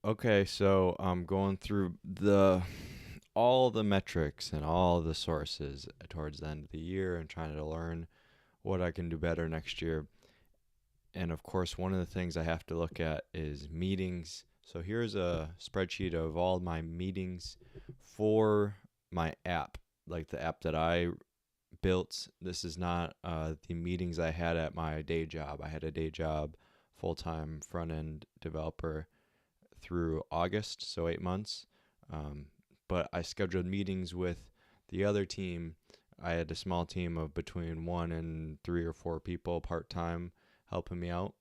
Okay, so I'm going through the all the metrics and all the sources towards the end of the year and trying to learn what I can do better next year. And of course, one of the things I have to look at is meetings. So here's a spreadsheet of all my meetings for my app, like the app that I built. This is not the meetings I had at my day job. I had a day job, full time front end developer through August, so 8 months. Um, but I scheduled meetings with the other team. I had a small team of between 1 and 3 or 4 people part time helping me out,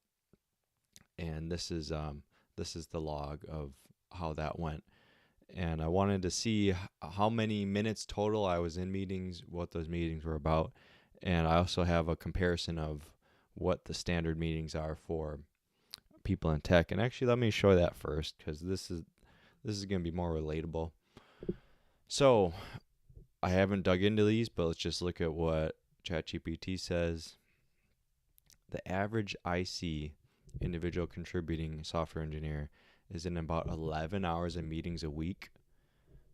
and this is the log of how that went. And I wanted to see how many minutes total I was in meetings, what those meetings were about, and I also have a comparison of what the standard meetings are for people in tech. And actually, let me show that first because this is going to be more relatable. So I haven't dug into these, but let's just look at what ChatGPT says. The average IC, individual contributing software engineer, is in about 11 hours of meetings a week.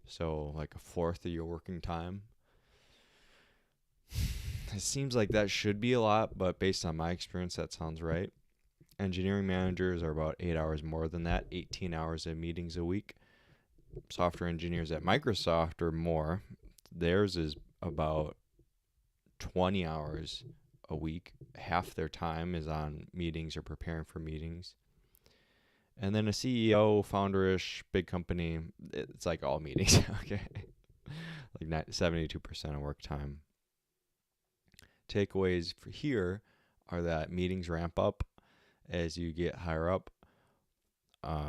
So like a fourth of your working time. It seems like that should be a lot, but based on my experience, that sounds right. Engineering managers are about 8 hours more than that, 18 hours of meetings a week. Software engineers at Microsoft are more. Theirs is about 20 hours a week. Half their time is on meetings or preparing for meetings. And then a CEO, founderish, big company, it's like all meetings, okay? Like 72% of work time. Takeaways for here are that meetings ramp up as you get higher up.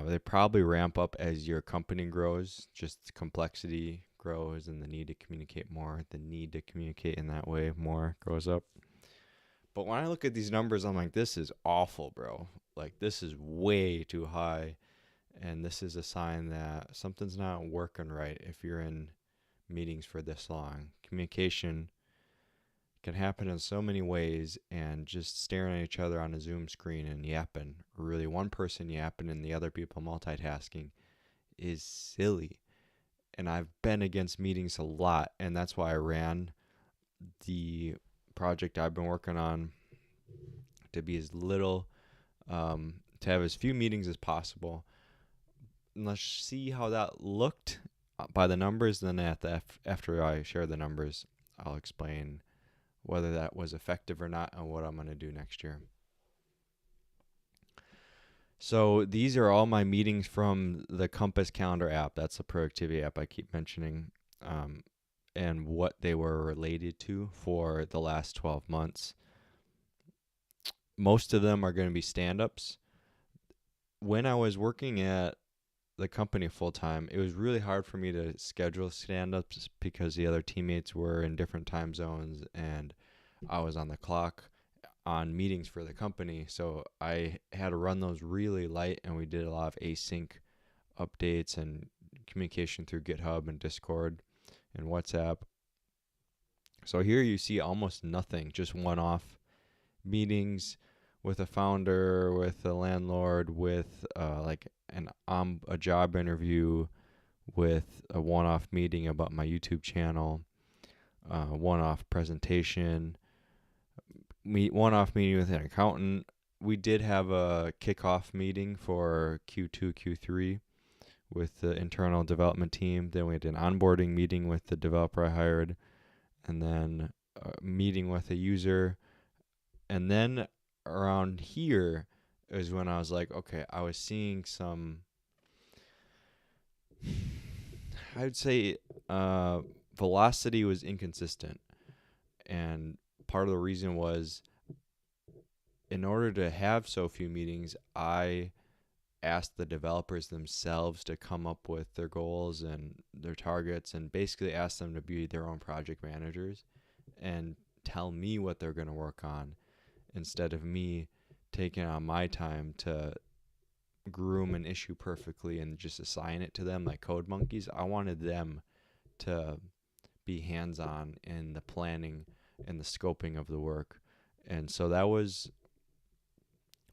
They probably ramp up as your company grows, just complexity grows and the need to communicate more. The need to communicate in that way more goes up. But when I look at these numbers, I'm like, this is awful, bro. Like, this is way too high. And this is a sign that something's not working right if you're in meetings for this long. Communication can happen in so many ways, and just staring at each other on a Zoom screen and yapping, or really one person yapping and the other people multitasking, is silly. And I've been against meetings a lot, and that's why I ran the project I've been working on to be as little, to have as few meetings as possible. And let's see how that looked by the numbers. Then after I share the numbers, I'll explain whether that was effective or not and what I'm going to do next year. So these are all my meetings from the Compass Calendar app. That's the productivity app I keep mentioning, and what they were related to for the last 12 months. Most of them are going to be stand ups. When I was working at the company full time, it was really hard for me to schedule stand ups because the other teammates were in different time zones and I was on the clock on meetings for the company. So I had to run those really light, and we did a lot of async updates and communication through GitHub and Discord and WhatsApp. So here you see almost nothing, just one off meetings with a founder, with a landlord, with like a job interview, with a one-off meeting about my YouTube channel, one-off presentation, one-off meeting with an accountant. We did have a kickoff meeting for Q2, Q3 with the internal development team. Then we had an onboarding meeting with the developer I hired, and then a meeting with a user. And then around here is when I was like, okay, I was seeing some, I'd say, velocity was inconsistent. And part of the reason was in order to have so few meetings, I asked the developers themselves to come up with their goals and their targets and basically ask them to be their own project managers and tell me what they're going to work on instead of me taking on my time to groom an issue perfectly and just assign it to them like code monkeys. I wanted them to be hands-on in the planning and the scoping of the work. And so that was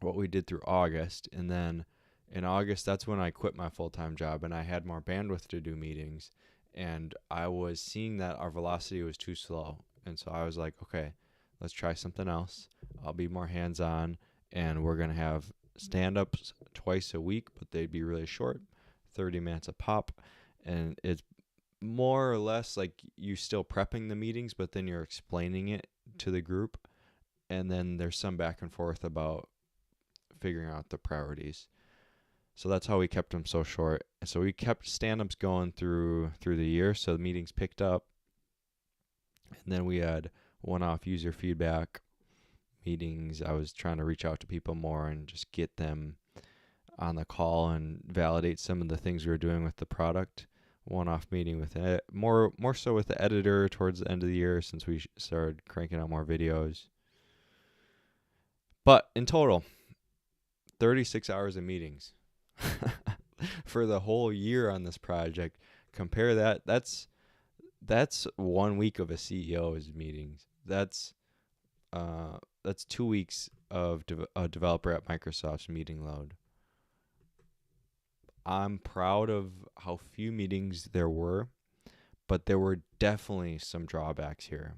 what we did through August. And then In August, that's when I quit my full-time job and I had more bandwidth to do meetings. And I was seeing that our velocity was too slow. And so I was like, okay, let's try something else. I'll be more hands-on, and we're going to have stand-ups twice a week, but they'd be really short, 30 minutes a pop. And it's more or less like you still prepping the meetings, but then you're explaining it to the group. And then there's some back and forth about figuring out the priorities. So that's how we kept them so short. So we kept stand-ups going through the year. So the meetings picked up, and then we had one-off user feedback meetings. I was trying to reach out to people more and just get them on the call and validate some of the things we were doing with the product. One-off meeting with more so with the editor towards the end of the year, since we started cranking out more videos. But in total, 36 hours of meetings for the whole year on this project. Compare that. That's 1 week of a CEO's meetings. That's 2 weeks of a developer at Microsoft's meeting load. I'm proud of how few meetings there were, but there were definitely some drawbacks here.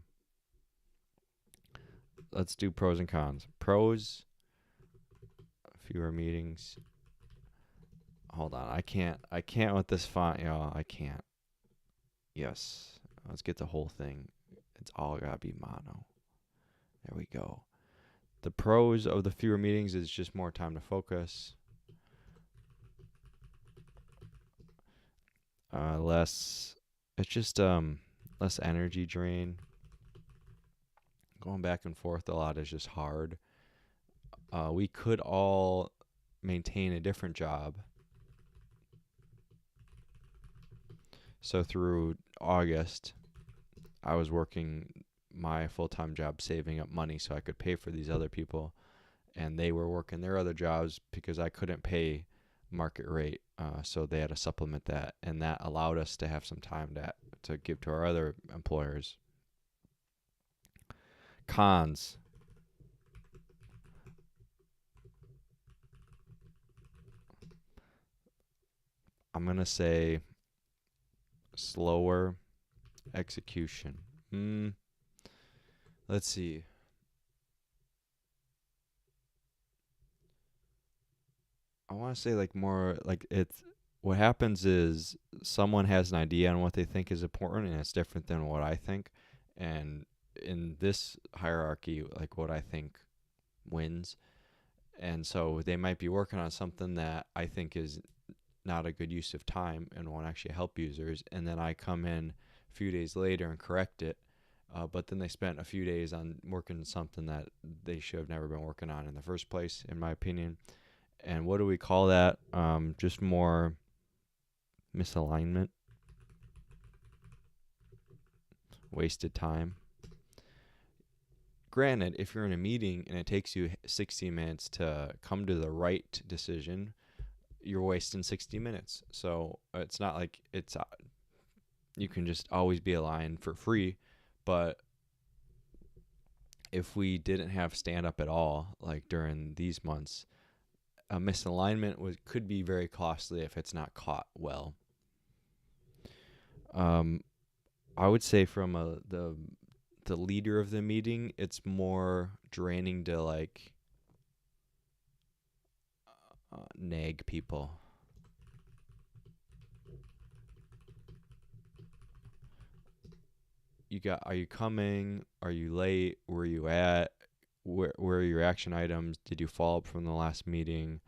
Let's do pros and cons. Pros: fewer meetings. Hold on, I can't with this font, y'all. I can't. Yes, let's get the whole thing. It's all gotta be mono. There we go. The pros of the fewer meetings is just more time to focus. Less. It's just less energy drain. Going back and forth a lot is just hard. We could all maintain a different job. So through August, I was working my full-time job, saving up money so I could pay for these other people, and they were working their other jobs because I couldn't pay market rate, so they had to supplement that, and that allowed us to have some time to give to our other employers. Cons: I'm gonna say slower execution. Let's see. I want to say like more like it's what happens is someone has an idea on what they think is important, and it's different than what I think. And in this hierarchy, like what I think wins. And so they might be working on something that I think is not a good use of time and won't actually help users. And then I come in a few days later and correct it. But then they spent a few days on working on something that they should have never been working on in the first place, in my opinion. And what do we call that? Just more misalignment, wasted time. Granted, if you're in a meeting and it takes you 60 minutes to come to the right decision, you're wasting 60 minutes. So it's not like it's you can just always be aligned for free. But if we didn't have stand up at all, like during these months, a misalignment could be very costly if it's not caught well. I would say from the leader of the meeting, it's more draining to like nag people. Are you coming? Are you late? Where are you at? Where are your action items? Did you follow up from the last meeting?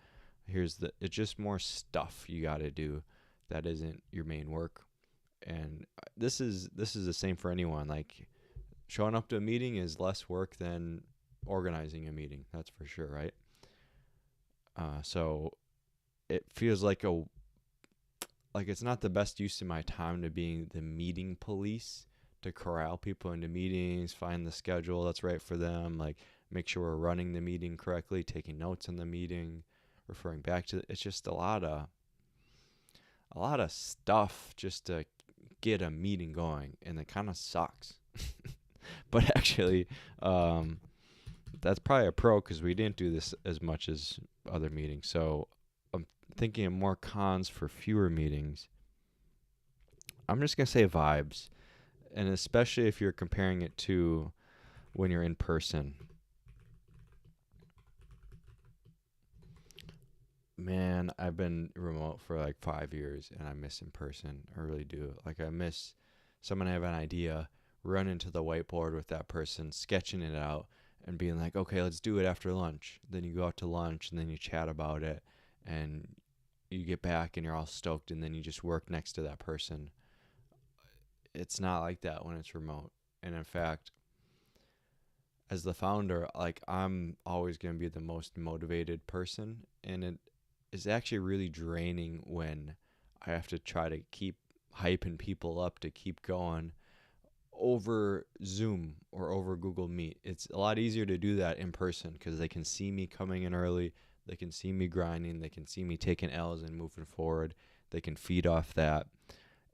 It's just more stuff you got to do that isn't your main work. And this is the same for anyone. Like, showing up to a meeting is less work than organizing a meeting. That's for sure, right? So it feels like it's not the best use of my time to being the meeting police, to corral people into meetings, find the schedule that's right for them, like make sure we're running the meeting correctly, taking notes in the meeting, referring back to it's just a lot of stuff just to get a meeting going, and it kind of sucks. But actually, that's probably a pro because we didn't do this as much as other meetings. So thinking of more cons for fewer meetings, I'm just going to say vibes. And especially if you're comparing it to when you're in person. Man, I've been remote for like 5 years and I miss in person. I really do. Like, I miss someone have an idea, run into the whiteboard with that person, sketching it out, and being like, okay, let's do it after lunch. Then you go out to lunch and then you chat about it and you get back and you're all stoked and then you just work next to that person. It's not like that when it's remote. And in fact, as the founder, like, I'm always going to be the most motivated person, and it is actually really draining when I have to try to keep hyping people up to keep going over Zoom or over Google Meet. It's a lot easier to do that in person because they can see me coming in early, they can see me grinding, they can see me taking L's and moving forward. They can feed off that,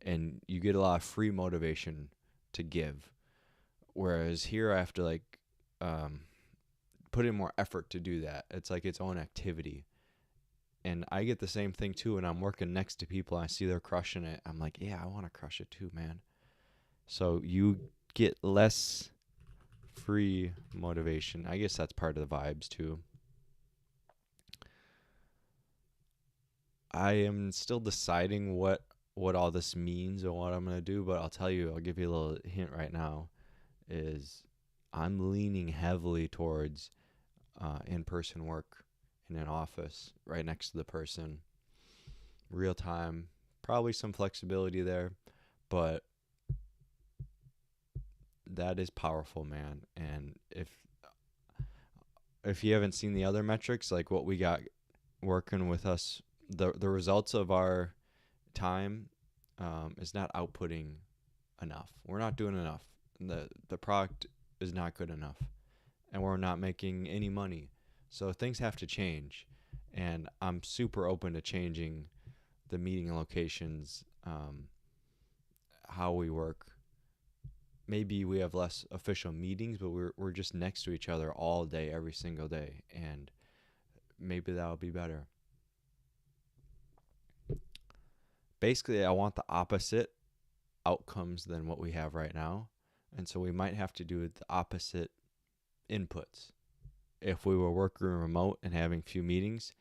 and you get a lot of free motivation to give. Whereas here I have to like um, put in more effort to do that. It's like its own activity. And I get the same thing too when I'm working next to people. I see they're crushing it. I'm like, yeah, I want to crush it too, man. So you get less free motivation. I guess that's part of the vibes too. I am still deciding what all this means and what I'm going to do, but I'll tell you, I'll give you a little hint right now is I'm leaning heavily towards in-person work in an office right next to the person, real time, probably some flexibility there, but that is powerful, man. And if you haven't seen the other metrics, like what we got working with us, the results of our time is not outputting enough. We're not doing enough. The product is not good enough, and we're not making any money. So things have to change, and I'm super open to changing the meeting locations, how we work. Maybe we have less official meetings, but we're just next to each other all day, every single day, and maybe that'll be better. Basically, I want the opposite outcomes than what we have right now, and so we might have to do the opposite inputs. If we were working remote and having few meetings,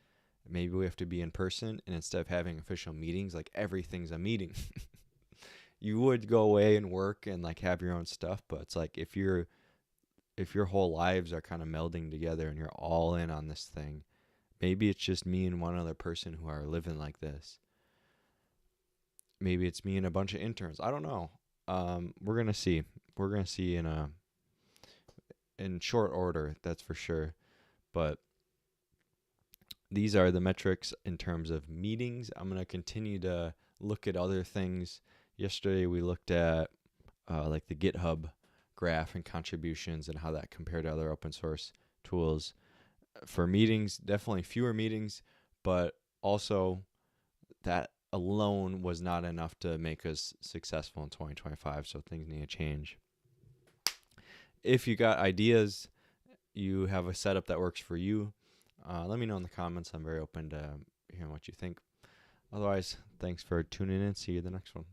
maybe we have to be in person, and instead of having official meetings, like everything's a meeting. You would go away and work and like have your own stuff, but it's like if your whole lives are kind of melding together and you're all in on this thing, maybe it's just me and one other person who are living like this. Maybe it's me and a bunch of interns. I don't know. We're gonna see. We're gonna see in short order, that's for sure. But these are the metrics in terms of meetings. I'm gonna continue to look at other things. Yesterday we looked at like the GitHub graph and contributions and how that compared to other open source tools. For meetings, definitely fewer meetings, but also that alone was not enough to make us successful in 2025, so things need to change. If you got ideas, you have a setup that works for you, let me know in the comments. I'm very open to hearing what you think. Otherwise, thanks for tuning in. See you in the next one.